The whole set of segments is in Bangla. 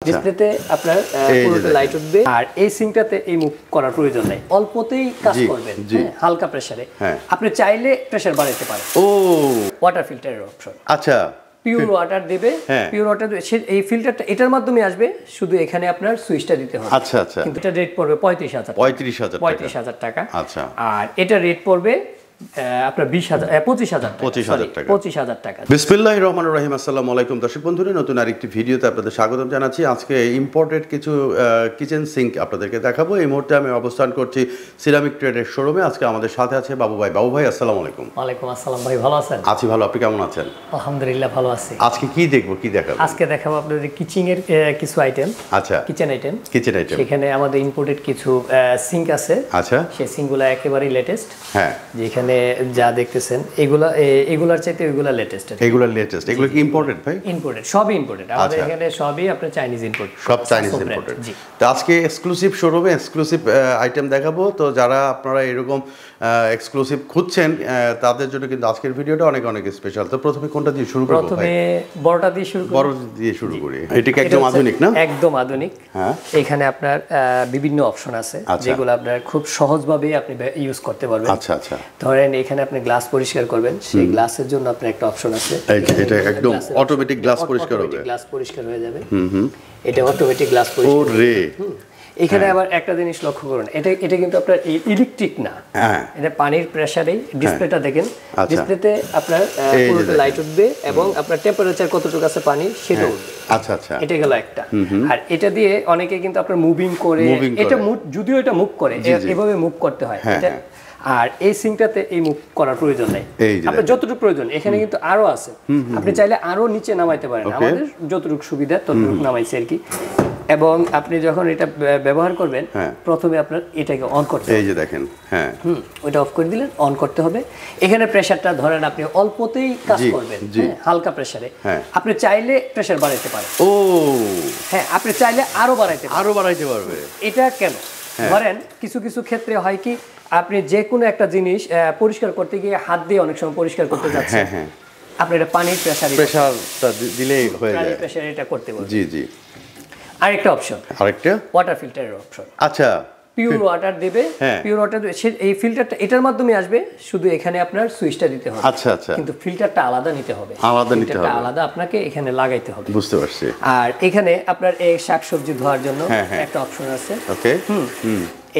ডিসপ্লেতে আপনার পুরোটা লাইট উঠবে আর এই সিঙ্কটাতে এই মুভ করার প্রয়োজন নাই, অল্পতেই কাজ করবেন, হালকা প্রেসারে। আপনি চাইলে প্রেসার বাড়াতে পারেন। ও ওয়াটার ফিল্টারের অপশন। আচ্ছা, পিওর ওয়াটার দেবে, পিওর ওয়াটার এই ফিল্টারটা এটার মাধ্যমে আসবে, শুধু এখানে আপনার সুইচটা দিতে হবে। আচ্ছা আচ্ছা, কিন্তু এটা রেট পড়বে 35,000 টাকা। আচ্ছা, আর এটা রেট পড়বে আপনার 25,000 টাকা। বিসমিল্লাহির রহমানির রহিম। আসসালামু আলাইকুম দর্শক বন্ধুরা, নতুন আরেকটি ভিডিওতে আপনাদের স্বাগতম জানাচ্ছি। আজকে ইম্পোর্টেড কিছু কিচেন সিঙ্ক আপনাদেরকে দেখাবো। এই মুহূর্তে আমি অবস্থান করছি সিরামিক ট্রেডের শোরুমে। আজকে আমাদের সাথে আছে বাবু ভাই। বাবু ভাই আসসালামু আলাইকুম। ওয়ালাইকুম আসসালাম ভাই, ভালো আছেন? আছি ভালো, আপনি কেমন আছেন? আলহামদুলিল্লাহ ভালো আছি। আজকে কি দেখবো, কি দেখাবো? আজকে দেখাবো আপনাদের কিচেনের কিছু আইটেম। আচ্ছা, কিচেন আইটেম। সেখানে আমাদের ইম্পোর্টেড কিছু সিঙ্ক আছে। আচ্ছা, সেই সিঙ্কগুলো একেবারেই লেটেস্ট। হ্যাঁ, যেখানে যা দেখতেছেন এগুলার চাইতে ওইগুলা লেটেস্ট। এগুলো কি ইম্পোর্টেড ভাই? ইম্পোর্টেড, সবই ইম্পোর্টেড। আমাদের এখানে সবই আপনার চাইনিজ ইম্পোর্ট, সব চাইনিজ ইম্পোর্টেড। তো আজকে এক্সক্লুসিভ শোরুমে এক্সক্লুসিভ আইটেম দেখাবো। তো যারা আপনারা এরকম এক্সক্লুসিভ খুঁজছেন তাদের জন্য কিন্তু আজকের ভিডিওটা অনেক অনেক স্পেশাল। তো প্রথমে কোনটা দিয়ে শুরু করব? প্রথমে বড়টা দিয়ে শুরু করি। বড় দিয়ে শুরু করি। এটা কি একদম আধুনিক না? একদম আধুনিক। হ্যাঁ, এখানে আপনার বিভিন্ন অপশন আছে যেগুলো আপনার খুব সহজভাবে আপনি ইউজ করতে পারবেন। আচ্ছা আচ্ছা, ধরেন এখানে আপনি গ্লাস পরিষ্কার করবেন, সেই গ্লাসের জন্য আপনার একটা অপশন আছে। এটা একদম অটোমেটিক গ্লাস পরিষ্কার হবে। গ্লাস পরিষ্কার হয়ে যাবে। এটা অটোমেটিক গ্লাস পরিষ্কার। ওরে, এখানে আবার একটা জিনিস লক্ষ্য করুন, এটা কিন্তু আপনার ইলেকট্রিক না, এটা পানির প্রেসারেই। ডিসপ্লেটা দেখেন, ডিসপ্লেতে আপনার পুরোটা লাইট উঠবে এবং আপনার টেম্পারেচার কতটুকু আছে পানি সেটা উঠবে। আচ্ছা আচ্ছা, এটা গেল একটা। আর এটা দিয়ে অনেকে কিন্তু আপনার মুভিং করে, এটা যদিও এটা মুভ করে, এভাবে মুভ করতে হয় এটা। আর এই সিঙ্কটাতে এই মুভ করার প্রয়োজন নাই, আপনার যতটুকু প্রয়োজন। এখানে কিন্তু আরো আছে, আপনি চাইলে আরো নিচে নামাইতে পারেন। আমাদের যতটুকু সুবিধা ততটুকু নামাইছে আর কি। এবং আপনি যখন এটা ব্যবহার করবেন, প্রথমে আপনার এটাকে অন করতে হবে। এই যে দেখেন, হ্যাঁ, ওইটা অফ করে দিলেন, অন করতে হবে। এখানে প্রেসারটা ধরেন আপনি অল্পতেই কাজ করবেন, হালকা প্রেসারে। আপনি চাইলে প্রেসার বাড়াইতে পারেন। ও হ্যাঁ, আপনি চাইলে আরো বাড়াইতে পারবে। এটা কেন? ধরেন কিছু কিছু ক্ষেত্রে হয় কি, আপনি যে কোনো একটা জিনিস পরিষ্কার করতে গিয়ে হাত দিয়ে অনেক সময় পরিষ্কার করতে যাচ্ছেন, আপনি এটা পানির প্রেসারটা দিলেই হয়ে যায়। পানির প্রেসারে এটা করতে পারবেন। জি জি। আরেকটা অপশন, ওয়াটার ফিল্টারের অপশন। আচ্ছা, পিওর ওয়াটার দেবে, পিওর ওয়াটার এই ফিল্টারটা এটার মাধ্যমে আসবে, শুধু এখানে আপনার সুইচটা দিতে হবে। আচ্ছা আচ্ছা, কিন্তু ফিল্টারটা আলাদা নিতে হবে, আলাদা আপনাকে এখানে লাগাইতে হবে। বুঝতে পারছি। আর এখানে আপনার এই শাকসবজি ধোয়ার জন্য একটা অপশন আছে। ওকে,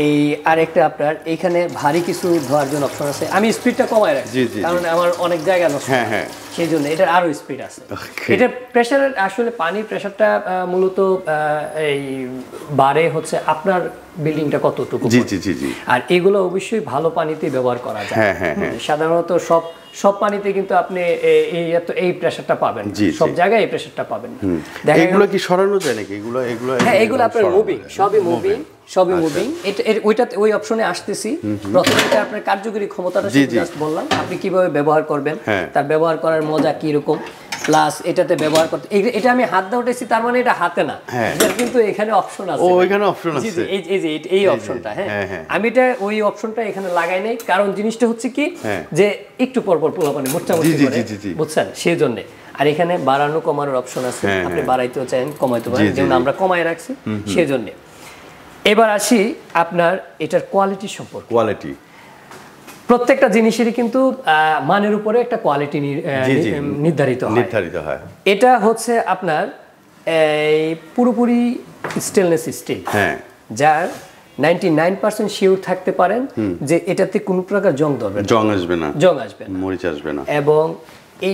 এই আরেকটা আপনার এখানে ভারী কিছু ধোয়ার জন্য অপশন আছে। আমি স্পিডটা কমায় রাখছি কারণ আমার অনেক জায়গা নষ্ট, সেই জন্য এটার আরো স্পিড আছে। এটা প্রেসার, আসলে পানির প্রেসারটা মূলত এই বাড়ে হচ্ছে আপনার বিল্ডিংটা কতটুকু। জি জি জি জি। আর এগুলো অবশ্যই ভালো পানিতে ব্যবহার করা যায়। সাধারণত সব পানিতে কিন্তু আপনি এই প্রেসারটা পাবেন, সব জায়গায় এই প্রেসারটা পাবেন না। এগুলো কি সরানো যায় নাকি? এগুলো আপনার মুভিং, সবই মুভিং। ওই অপশনে আসতেছি। প্রথমে এটা আপনার কার্যকরী ক্ষমতাটা জাস্ট বললাম, আপনি কিভাবে ব্যবহার করবেন, তার ব্যবহার করার মজা কি রকম, প্লাস এটাতে ব্যবহার করতে। এটা আমি হাত দিয়ে উঠেছি, তার মানে এটা হাতে না, এটা কিন্তু এখানে অপশন আছে। এখানে অপশন আছে, এই অপশনটা। আমি এটা ওই অপশনটা এখানে লাগাই নাই, কারণ জিনিসটা হচ্ছে কি যে একটু পর পর পোলাপানি মোটামুটি করে, বুঝছেন, সেই জন্য। আর এখানে বাড়ানো কমানোর অপশন আছে, আপনি বাড়াইতেও চান, কমাইতে পারেন, যেমন আমরা কমায় রাখছি সেই জন্য। এবার আসি আপনার এটার কোয়ালিটি সম্পর্কে। কোয়ালিটি, প্রত্যেকটা জিনিসেরই কিন্তু মানের উপরে একটা কোয়ালিটি নির্ধারিত হয়। এটা হচ্ছে আপনার এই পুরোপুরি স্টেনলেস স্টিল, যার 99% শিওর থাকতে পারেন যে এটাতে কোনো প্রকার জং আসবে না, মরিচ আসবে না। এবং এই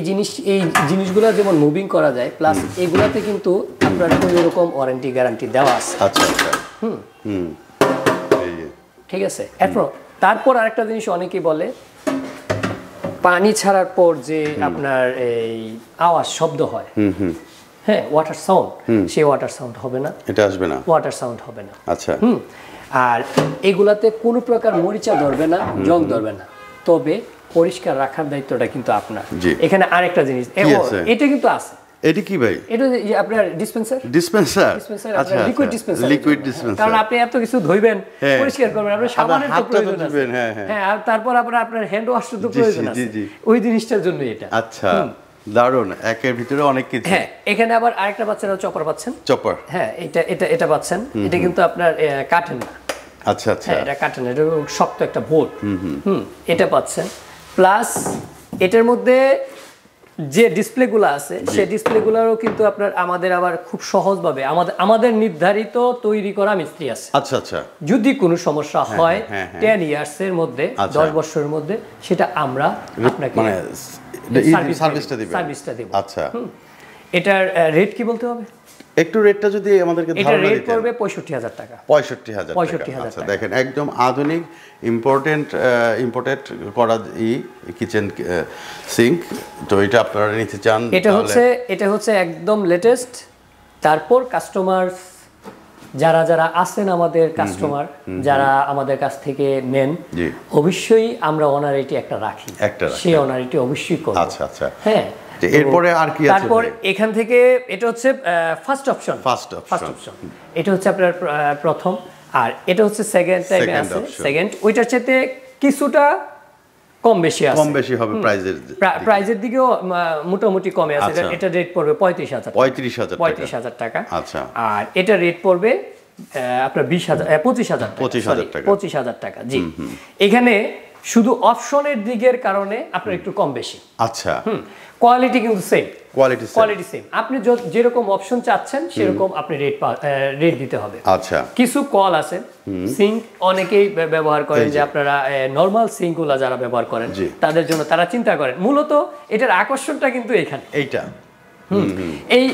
জিনিসগুলো যেমন মুভিং করা যায়, প্লাস এগুলাতে কিন্তু আপনার কোনো রকম ওয়ারেন্টি গ্যারান্টি দেওয়া আছে। আচ্ছা আচ্ছা, ঠিক আছে। তারপর আরেকটা জিনিস অনেকেই বলে, পানি ছাড়ার পর যে আপনার এই আওয়াজ শব্দ হয়, ওয়াটার সাউন্ড, সেই ওয়াটার সাউন্ড হবে না, এটা আসবে না, ওয়াটার সাউন্ড হবে না। আচ্ছা। আর এগুলাতে কোনো প্রকার মরিচা ধরবে না, জং ধরবে না। তবে পরিষ্কার রাখার দায়িত্বটা কিন্তু আপনার। এখানে আরেকটা জিনিস, এটা কিন্তু আছে। এটা কি ভাই? এটা আপনার ডিসপেন্সার, আচ্ছা, লিকুইড ডিসপেন্সার। কারণ আপনি এত কিছু ধুইবেন, পরিষ্কার করবেন, আপনার সাবানের তো প্রয়োজন আছে, আর তারপর আপনার হ্যান্ড ওয়াশ তো প্রয়োজন আছে, ওই জিনিসটার জন্য এটা। আচ্ছা, দারুণ, একের ভিতরে অনেক কিছু। হ্যাঁ, এখানে আবার আরেকটা পাচ্ছেন, চপার পাচ্ছেন। চপার, হ্যাঁ, এটা পাচ্ছেন। এটা কিন্তু আপনার কাঠের না। আচ্ছা আচ্ছা, হ্যাঁ, এটা কাঠের না, এটা শক্ত একটা বোর্ড। এটা পাচ্ছেন। প্লাস এটার মধ্যে যে ডিসপ্লেগুলো আছে সেই ডিসপ্লেগুলোরও কিন্তু আপনার আমাদের আবার খুব সহজভাবে আমাদের নির্ধারিত তৈরি করা মিস্ত্রি আছে। আচ্ছা আচ্ছা, যদি কোনো সমস্যা হয় 10 ইয়ার্স এর মধ্যে, 10 বছরের মধ্যে, সেটা আমরা আপনাকে মানে সার্ভিসটা দেব। আচ্ছা, এটার রেট কি বলতে হবে? একটু রেটটা যদি আমাদেরকে ধারণা দিতেন। এটা রেট পড়বে 65,000 টাকা। 65,000 টাকা। দেখেন একদম আধুনিক ইম্পোর্টেড করা কিচেন সিঙ্ক। তো এটা আপনারা নিতে চান, এটা হচ্ছে একদম লেটেস্ট। তারপর কাস্টমার যারা আছেন, আমাদের কাস্টমার যারা আমাদের কাছ থেকে নেন, অবশ্যই আমরা অনারিটি একটা রাখি, সেই অনারিটি অবশ্যই করব। আচ্ছা আচ্ছা, হ্যাঁ। এরপরে আর কি আছে? তারপর এখান থেকে এটা হচ্ছে ফার্স্ট অপশন। এটা হচ্ছে আপনার প্রথম, আর এটা হচ্ছে সেকেন্ড টাইপে আছে। সেকেন্ড ওইটার চাইতে কিছুটা কম বেশি হবে প্রাইজের দিকেও মোটামুটি কমে আছে। এটা রেট পড়বে 35,000 টাকা। আচ্ছা, আর এটা রেট পড়বে আপনার 25,000 টাকা। জি, এখানে শুধু অপশনের দিকের কারণে আপনার একটু কম বেশি। আচ্ছা, কোয়ালিটি কিন্তু সেম, কোয়ালিটি সেম। আপনি যেরকম অপশন চাচ্ছেন সেরকম আপনি রেট দিতে হবে। আচ্ছা, কিছু কল আছে, সিঙ্ক অনেকেই ব্যবহার করেন, যে আপনারা নরমাল সিঙ্কগুলো যারা ব্যবহার করেন তাদের জন্য তারা চিন্তা করেন। মূলত এটার আকর্ষণটা কিন্তু এখানে, এইটা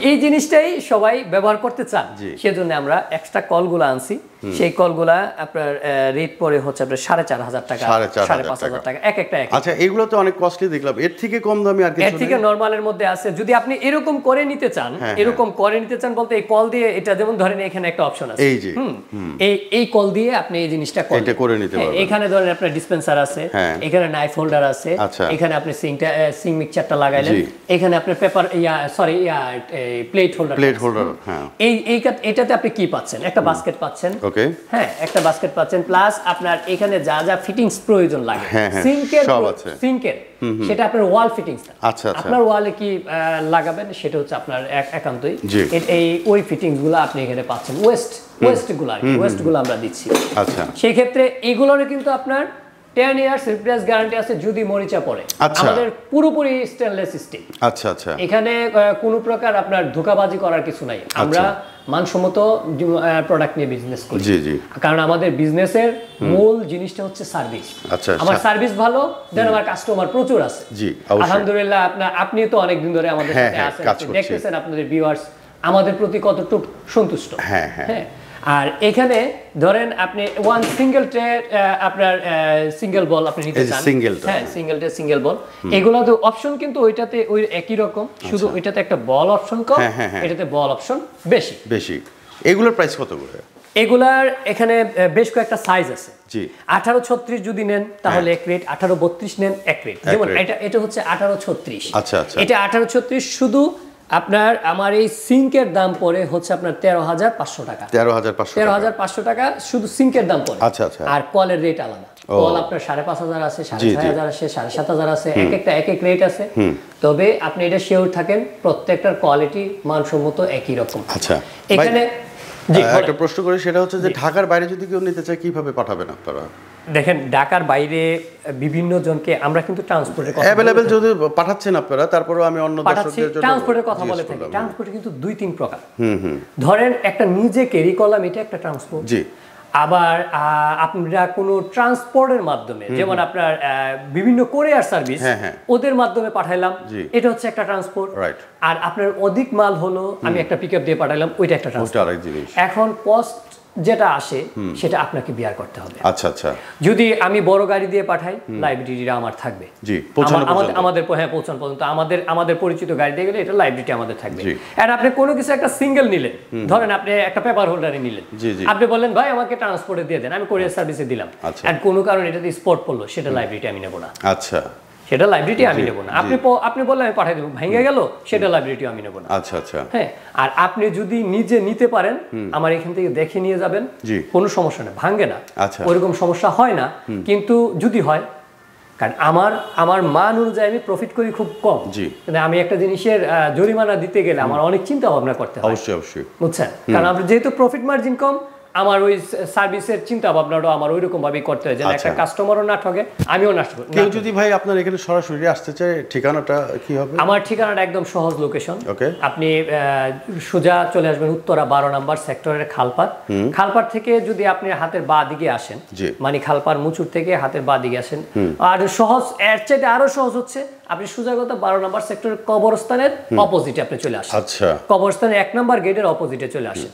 এই জিনিসটাই সবাই ব্যবহার করতে চান। সেজন্য আমরা এক্সট্রা কলগুলো আনছি। সেই কলগুলা আপনার রেট পরে হচ্ছে আপনার 4,500 টাকা, 5,500 টাকা এক একটা। আচ্ছা, এগুলো তো অনেক কস্টলি দেখলাম। এর থেকে কম দামি আর কিছু? এর থেকে নরমালের মধ্যে আছে। যদি আপনি এরকম করে নিতে চান, বলতে এই কল দিয়ে, এটা যেমন ধরেন এখানে একটা অপশন আছে, এই কল দিয়ে আপনি এই জিনিসটা করে নিতে পারবেন। এখানে ধরেন আপনার ডিসপেন্সার আছে, এখানে নাইফ হোল্ডার আছে, এখানে আপনি সিঙ্ক মিক্সচারটা লাগাইলেন, এখানে আপনি পেপার প্লেট হোল্ডার। এটাতে আপনি কি পাচ্ছেন? একটা বাস্কেট পাচ্ছেন। হ্যাঁ, একটা বাস্কেট পাচ্ছেন। প্লাস আপনার এখানে যা যা ফিটিংস প্রয়োজন লাগে সিঙ্কের সেটা আপনার ওয়াল ফিটিংস। আপনার ওয়ালে কি লাগাবেন সেটা হচ্ছে আপনার একান্তই ওই ফিটিংস গুলো আপনি এখানে পাচ্ছেন। ওয়েস্ট গুলো আমরা দিচ্ছি। আচ্ছা, সেই ক্ষেত্রে এগুলোর কিন্তু আপনার 10 ইয়ার্স রিপ্লেস গ্যারান্টি আছে যদি মরিচা পড়ে। আমাদের পুরোপুরি স্টেনলেস স্টিল। আচ্ছা আচ্ছা, এখানে কোনো প্রকার আপনার ধোঁকাবাজি করার কিছু নাই। আমরা মানসম্মত প্রোডাক্ট নিয়ে বিজনেস করি। কারণ আমাদের বিজনেসের মূল জিনিসটা হচ্ছে সার্ভিস। আমার সার্ভিস ভালো, দেন আমার কাস্টমার প্রচুর আছে। আলহামদুলিল্লাহ, আপনি তো অনেকদিন ধরে আমাদের সাথে আছেন, দেখতেছেন আপনাদের ভিউয়ার্স আমাদের প্রতি কতটুকু সন্তুষ্ট। হ্যাঁ, আর এখানে ধরেন আপনি ওয়ান সিঙ্গেল ট্রে, আপনার সিঙ্গেল বল আপনি নিতে চান। হ্যাঁ, সিঙ্গেল ট্রে, সিঙ্গেল বল, এগুলো তো অপশন কিন্তু ওইটাতে ওই একই রকম, শুধু ওইটাতে একটা বল অপশন কম, এটাতে বল অপশন বেশি। এগুলোর প্রাইস কত করে? এগুলার এখানে বেশ কয়েকটা সাইজ আছে। 18-36 যদি নেন তাহলে এক রেট, 18-32 নেন এক রেট। যেমন এটা হচ্ছে 18-36। আচ্ছা আচ্ছা, এটা 18-36 শুধু আপনার আমার এই সিঙ্কের দাম পড়ে হচ্ছে আপনার 13,500 টাকা। 13,500 টাকা শুধু সিঙ্কের দাম পড়ে। আচ্ছা আচ্ছা, আর কলের রেট আলাদা। কল আপনার 5,500 আছে, 6,500 আছে, 7,500 আছে, এক এক রেট আছে। তবে আপনি এটা শিওর থাকেন প্রত্যেকটার কোয়ালিটি মানসম্মত একই রকম। আচ্ছা, এখানে একটা প্রশ্ন করি, সেটা হচ্ছে যে ঢাকার বাইরে যদি কেউ নিতে চায় কিভাবে পাঠাবেন আপনারা? দেখেন, ঢাকার বাইরে বিভিন্ন জনকে আমরা কিন্তু ট্রান্সপোর্টের কথা अवेलेबल যদি পাঠাচ্ছেন আপনারা, তারপরেও আমি অন্য দর্শকদের জন্য ট্রান্সপোর্টের কথা বলে থাকি। ট্রান্সপোর্টে কিন্তু 2-3 প্রকার। ধরেন একটা নিজে ক্যারি করলাম, এটা একটা ট্রান্সপোর্ট। আবার আপনারা কোনো ট্রান্সপোর্টের মাধ্যমে, যেমন আপনার বিভিন্ন কোরিয়ার সার্ভিস, ওদের মাধ্যমে পাঠাইলাম, এটা হচ্ছে একটা ট্রান্সপোর্ট। আর আপনার অধিক মাল হলো, আমি একটা পিকআপ দিয়ে পাঠাইলাম, ওইটা একটা ট্রান্সপোর্ট। এখন কস্ট যেটা আসে সেটা আপনাকে বিয়ার করতে হবে। আচ্ছা আচ্ছা, যদি আমি বড় গাড়ি দিয়ে পাঠাই, লাইবিলিটিটা আমার থাকবে। আমাদের পৌঁছানো পর্যন্ত আমাদের পরিচিত গাড়ি দিয়ে গেলে এটা লাইবিলিটি আমাদের থাকবে। আর আপনি কোনো কিছু একটা সিঙ্গেল নিলেন, ধরেন আপনি একটা পেপার হোল্ডারে নিলেন, আপনি বললেন ভাই আমাকে ট্রান্সপোর্টে দিয়ে দেন, আমি কোরিয়ার সার্ভিসে দিলাম, আর কোনো কারণে এটাতে স্পট পড়লো, সেটা লাইবিলিটি আমি নেব না। আচ্ছা, সেটা লাইব্রেরিটি আমি নেব না। আপনি বললেন আমি পাঠিয়ে দেবো, ভেঙে গেল, সেটা লাইব্রেরিটি আমি নেব না। আচ্ছা আচ্ছা, হ্যাঁ। আর আপনি যদি নিজে নিতে পারেন, আমার এখান থেকে দেখে নিয়ে যাবেন, কোনো সমস্যা নেই, ভাঙে না, ওইরকম সমস্যা হয় না। কিন্তু যদি হয় কারণ আমার মান অনুযায়ী আমি প্রফিট করি খুব কম, কিন্তু আমি একটা জিনিসের জরিমানা দিতে গেলে আমার অনেক চিন্তা ভাবনা করতে হয়। অবশ্যই বুঝছেন, কারণ আমরা যেহেতু প্রফিট মার্জিন কম, আমার ওই সার্ভিসের চিন্তা ভাবনাটা আমার ওই রকম ভাবেই করতে হয় যেন একটা কাস্টমারও না ঠকে, আমিও না ঠকি। কেউ যদি ভাই আপনার এখানে সরাসরি আসতে চায়, ঠিকানাটা কি হবে? আমার ঠিকানাটা একদম সহজ লোকেশন। আপনি সোজা চলে আসবেন উত্তরা 12 নম্বর সেক্টরের খালপাড় থেকে যদি আপনি হাতের বাঁ দিকে আসেন, মানে খালপাড় মুচুর থেকে হাতের বাঁ দিকে আসেন, আর সহজ এর চাইতে আরো সহজ হচ্ছে আপনি সোজা কথা 12 নম্বর সেক্টরের কবরস্থানের অপোজিটে আপনি চলে আসেন। কবরস্থানের 1 নম্বর গেটের অপোজিটে চলে আসেন।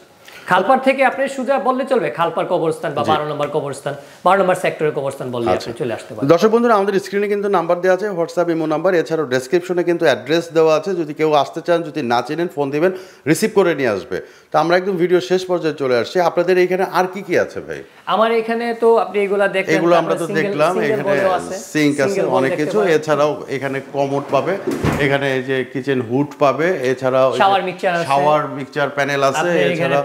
খালপাড় থেকে আপনি সোজা বললে চলবে খালপাড় কবরস্থান বা 12 নম্বর কবরস্থান, 12 নম্বর সেক্টরের কবরস্থান বললে আপনি চলে আসতে পারেন। দর্শক বন্ধুরা, আমাদের স্ক্রিনে কিন্তু নাম্বার দেওয়া আছে, হোয়াটসঅ্যাপ ইমো নাম্বার, এছাড়াও ডেসক্রিপশনে কিন্তু অ্যাড্রেস দেওয়া আছে। যদি কেউ আসতে চান, যদি না চেনেন, ফোন দিবেন, রিসিভ করে নিয়ে আসবে। তো আমরা একদম ভিডিও শেষ পর্যায়ে চলে আসছি। আপনাদের এইখানে আর কি আছে ভাই? আমার এখানে তো আপনি এগুলা দেখলেন, এগুলো আমরা তো দেখলাম, এখানে সিঙ্ক আছে, অনেক কিছু। এছাড়াও এখানে কমোড পাবে, এখানে এই যে কিচেন হুড পাবে, এছাড়াও শাওয়ার মিক্সচার প্যানেল আছে, এছাড়া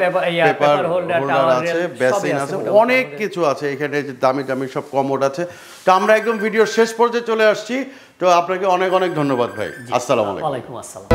পেপার হোল্ডার আছে, বেসিন আছে, অনেক কিছু আছে এখানে। যে দামি দামি সব কমোড আছে। তো আমরা একদম ভিডিও শেষ পর্যায়ে চলে আসছি। তো আপনাকে অনেক অনেক ধন্যবাদ ভাই। আসসালামু আলাইকুম। ওয়ালাইকুম আসসালাম।